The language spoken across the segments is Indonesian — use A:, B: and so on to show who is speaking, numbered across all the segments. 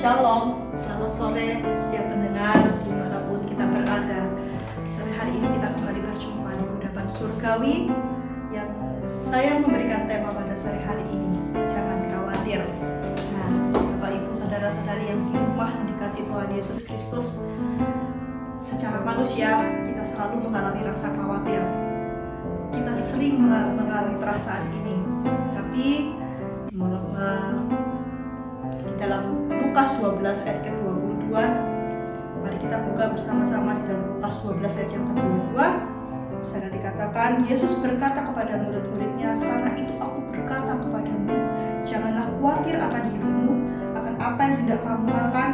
A: Shalom, selamat sore setiap pendengar dimanapun kita berada. Sore hari ini kita kembali berjumpa di kudapan surgawi yang saya memberikan tema pada sore hari ini, jangan khawatir. Nah, Bapak Ibu saudara-saudari yang di rumah yang dikasihi Tuhan Yesus Kristus, secara manusia kita selalu mengalami rasa khawatir. Kita sering mengalami perasaan ini, tapi di dalam Lukas 12 ayat ke-22, mari kita buka bersama-sama di dalam Lukas 12 ayat yang ke-22. Sana dikatakan, Yesus berkata kepada murid-muridnya, karena itu aku berkata kepadamu, janganlah khawatir akan hidupmu, akan apa yang hendak kamu makan,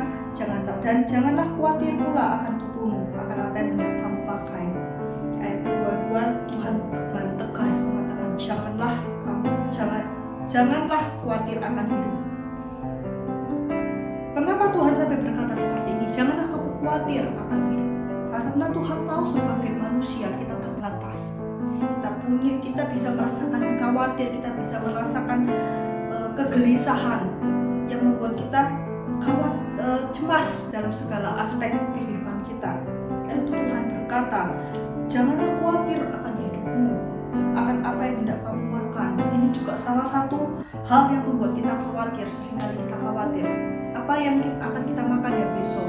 A: janganlah khawatir pula akan tubuhmu, akan apa yang hendak kamu pakai. Ayat ke-22, Tuhan dengan tegas mengatakan, janganlah khawatir akan hidup. Mengapa Tuhan sampai berkata seperti ini? Janganlah kamu khawatir akan hidup. Karena Tuhan tahu sebagai manusia kita terbatas. Kita bisa merasakan khawatir, kita bisa merasakan kegelisahan yang membuat kita cemas dalam segala aspek kehidupan kita. Dan itu Tuhan berkata, janganlah khawatir akan hidupmu, akan apa yang hendak kamu makan. Ini juga salah satu hal yang membuat kita khawatir, seringkali kita khawatir. Apa yang akan kita makan ya besok?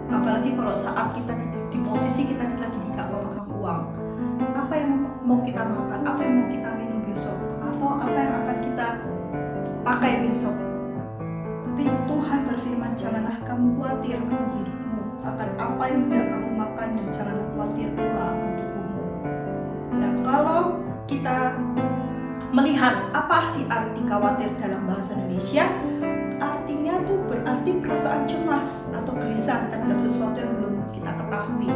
A: Apalagi kalau saat kita di posisi kita lagi tidak memegang uang. Apa yang mau kita makan? Apa yang mau kita minum besok? Atau apa yang akan kita pakai besok? Tapi Tuhan berfirman, janganlah kamu khawatir akan hidupmu, akan apa yang hendak kamu makan, dan janganlah khawatir pula akan tubuhmu. Dan kalau kita melihat apa sih arti khawatir dalam bahasa Indonesia, artinya tuh berarti perasaan cemas atau gelisah terhadap sesuatu yang belum kita ketahui.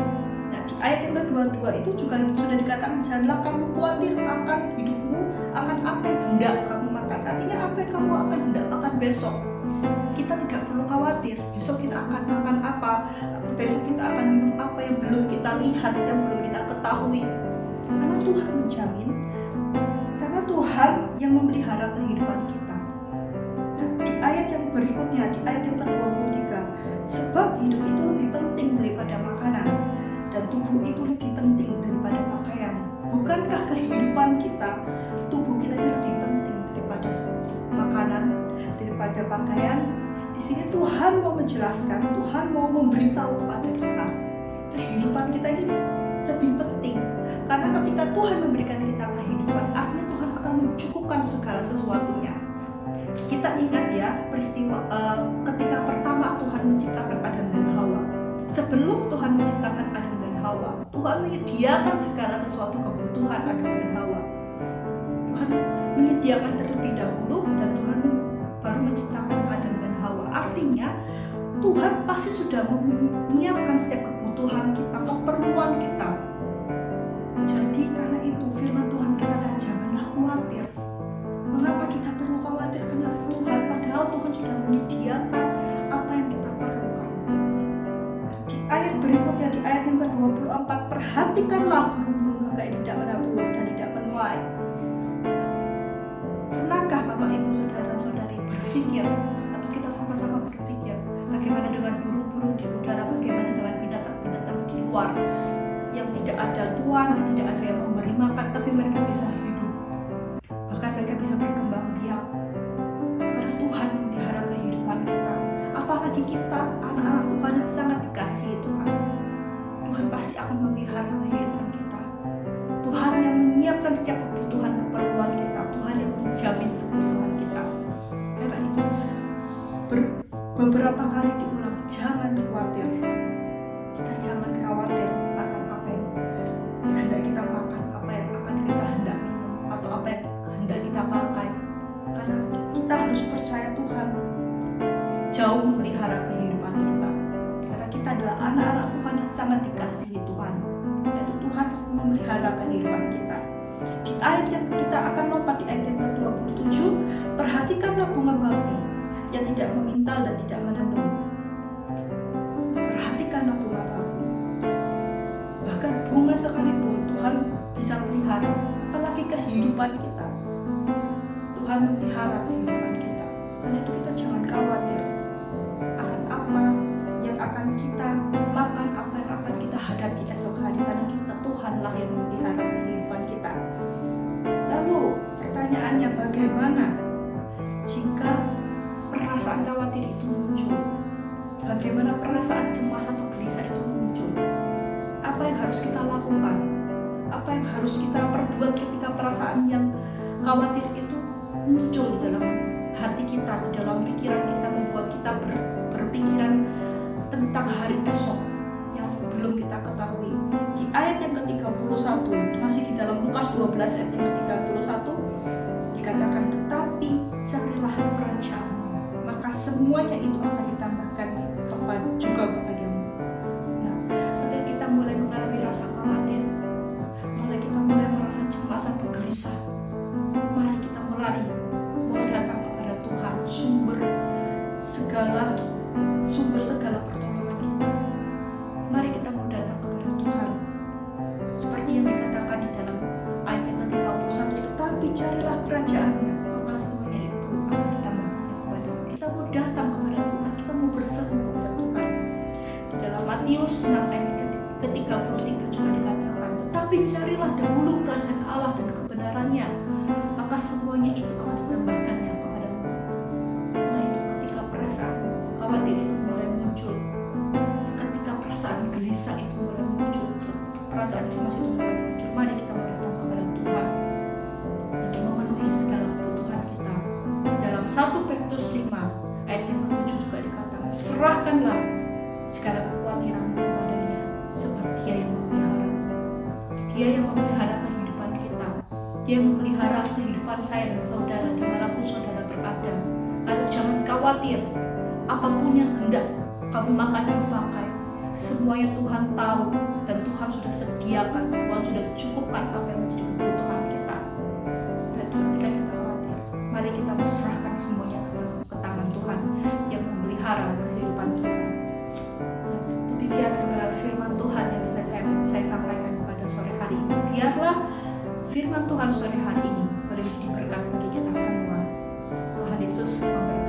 A: Nah, di ayat yang kedua itu juga sudah dikatakan, janganlah kamu khawatir akan hidupmu, akan apa yang hendak kamu makan. Artinya apa yang kamu akan hendak makan besok. Kita tidak perlu khawatir besok kita akan makan apa, atau besok kita akan minum apa yang belum kita lihat, yang belum kita ketahui. Karena Tuhan menjamin, karena Tuhan yang memelihara kehidupan kita. Nah, di ayat yang berikutnya, di ayat yang ke-23, sebab hidup itu lebih penting daripada makanan, dan tubuh itu lebih penting daripada pakaian. Bukankah kehidupan kita, tubuh kita ini lebih penting daripada makanan, daripada pakaian? Di sini Tuhan mau menjelaskan, Tuhan mau memberitahu kepada kita, kehidupan kita ini lebih penting. Karena ketika Tuhan memberikan kita kehidupan, artinya Tuhan akan mencukupkan segala sesuatunya. Kita ingat ya peristiwa ketika pertama Tuhan menciptakan Adam dan Hawa. Sebelum Tuhan menciptakan Adam dan Hawa, Tuhan menyediakan segala sesuatu kebutuhan Adam dan Hawa. Tuhan menyediakan terlebih dahulu, dan Tuhan baru menciptakan Adam dan Hawa. Artinya Tuhan pasti sudah menyiapkan setiap kebutuhan kita, keperluan kita. Jadi karena itu firman Tuhan berkata, janganlah khawatir. Mengapa kita perlu khawatir? Karena Tuhan, padahal Tuhan sudah menyediakan apa yang kita perlukan. Di ayat berikutnya, di ayat yang ke-24, perhatikanlah burung-burung gagak yang tidak menabur dan tidak menuai. Pernahkah Bapak Ibu saudara-saudari berpikir, atau kita sama-sama berpikir, bagaimana dengan burung-burung di udara, bagaimana dengan binatang-binatang di luar yang tidak ada tuan dan tidak ada yang memberi makan, tapi mereka bisa hidup, bahkan mereka bisa berkembang biak karena Tuhan memelihara kehidupan kita. Apalagi kita anak-anak Tuhan yang sangat dikasihi Tuhan, Tuhan pasti akan memelihara kehidupan kita. Tuhan yang menyiapkan setiap kebutuhan keperluan kita, Tuhan yang menjamin kebutuhan kita. Karena itu beberapa kali diulang, jangan khawatir. Kita jangan khawatir akan apa yang hendak kita makan, apa yang akan kita hendak minum, atau apa yang hendak kita pakai. Karena kita harus percaya Tuhan jauh memelihara kehidupan kita. Karena kita adalah anak-anak Tuhan yang sangat dikasihi Tuhan. Yaitu Tuhan memelihara kehidupan kita. Di ayat yang kita akan lompat, di ayat yang ke-27, perhatikanlah bunga bakung yang tidak memintal dan tidak menenun. Perhatikanlah bunga bakung. Bahkan bunga sekalipun Tuhan bisa pelihara, apalagi kehidupan kita. Tuhan memelihara kehidupan kita. Karena itu kita jangan khawatir. akan kita makan, apa yang akan kita hadapi esok hari, karena Tuhanlah yang memelihara kehidupan kita. Lalu pertanyaannya, bagaimana jika perasaan khawatir itu muncul? Bagaimana perasaan cemas atau gelisah itu muncul? Apa yang harus kita lakukan? Apa yang harus kita perbuat ketika perasaan yang khawatir itu muncul dalam hati kita, di dalam pikiran kita, membuat kita berpikiran tentang hari esok yang belum kita ketahui. Di ayat yang ke-31, masih di dalam Lukas 12 ayat yang ke-31 dikatakan, tetapi carilah kerajaan-Mu, maka semuanya itu akan ditambahkan juga kepadamu. Nah, ketika kita mulai mengalami rasa khawatir, kita mulai merasa cemas atau gelisah, mari kita mulai datang kepada Tuhan, sumber segala pertolongan kita. Mari kita mau datang kepada Tuhan, seperti yang dikatakan di dalam ayat yang ke-31, tetapi carilah kerajaan-Nya, maka semuanya itu akan ditambahkan kepadamu. Kita mau datang kepada Tuhan, kita mau berseru kepada Tuhan. Di dalam Matius 6 ayat ke-33 juga dikatakan, tetapi carilah dahulu kerajaan Allah dan kebenarannya, maka semuanya itu akan ditambahkannya kepadamu. Nah, itu ketika perasaan khawatir itu mulai muncul, ketika perasaan gelisah itu mulai muncul, perasaan cemas itu mulai muncul, mari kita datang kepada Tuhan untuk memenuhi segala kebutuhan kita. Dalam 1 Petrus 5 ayat yang ke-7 juga dikatakan, serahkanlah segala kekhawatiranmu kepadanya, sebab Dia yang memelihara. Dia yang memelihara kehidupan kita. Dia yang memelihara kehidupan saya dan saudara dimanapun saudara berada. Lalu jangan khawatir, apapun yang hendak kamu makan dan pakai, semuanya Tuhan tahu dan Tuhan sudah sediakan, Tuhan sudah cukupkan apa yang menjadi kebutuhan kita. Dan ketika kita khawatir, mari kita serahkan semuanya ke tangan Tuhan yang memelihara kehidupan kita. Demikian kebenaran firman Tuhan yang saya sampaikan pada sore hari ini. Biarlah firman Tuhan sore hari ini boleh menjadi berkat bagi kita semua. Tuhan Yesus memberkati.